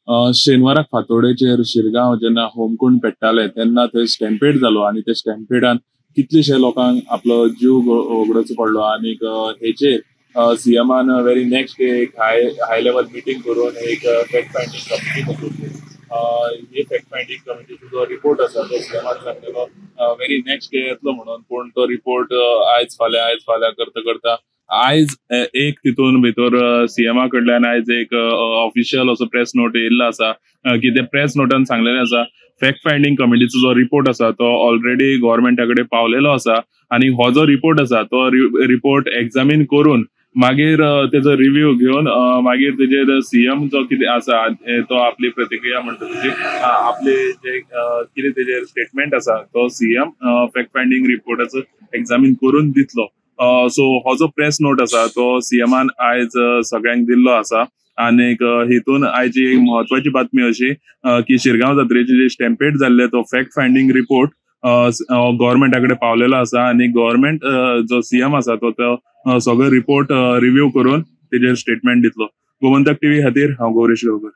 शेनवाराक फांतोडेचेर शिरगांव जेन्ना होमकूंड पेट्टाले तेन्ना थंय स्टॅम्पेड जालो आणि त्या स्टॅम्पेडान कितलेशे लोकांक आपलो जीव वगडोवचो पडलो आनीक हेचेर सीएमान व्हेरी नेक्स्ट डे एक हाय लेवल मिटींग करून एक फॅक्ट फायंडींग कमिटी बसयली. ही फॅक्ट फायंडींग कमिटीचो जो रिपोर्ट आसा तो सीएमान सांगलेलो व्हेरी नेक्स्ट डे येतलो म्हणून, पूण तो रिपोर्ट आयज फाल्यां करता करता आयज एक तितून भितर सीएमा कडल्यान आयज एक ऑफिशियल असो प्रेस नोट येयल्लो आसा की ते प्रेस नोटान सांगलेले आसा फॅक्ट फायंडींग कमिटीचो जो रिपोर्ट आसा तो ऑलरेडी गव्हर्नमेंटा कडेन पावलेलो आसा आणि हो जो रिपोर्ट आसा तो रिपोर्ट एक्झामीन करून मागीर तेजो रिव्ह्यू घेवन मागीर तेजेर सीएम जो कितें आसा तो आपली प्रतिक्रिया म्हणटा तशी आपले जे कितें तेजेर स्टेटमेंट आसा तो सीएम फॅक्ट फायंडींग रिपोर्टाचो एक्झामीन करून दितलो. सो हो जो प्रेस नोट आसा तो सीएमान आयज सगळ्यांक दिल्लो आसा. आनीक हितून आयची एक महत्वाची बातमी अशी की शिरगांव जात्रेचे जे स्टॅम्पेड जाल्ले तो फॅक्ट फायंडींग रिपोर्ट गव्हर्नमेंटा कडेन पावलेलो आसा आणि गव्हर्नमेंट जो सीएम आसा तो सगळो रिपोर्ट रिव्ह्यू करून तेजेर स्टेटमेंट दितलो. गोमंतक टीव्ही खातीर हांव गौरीश गांवकर.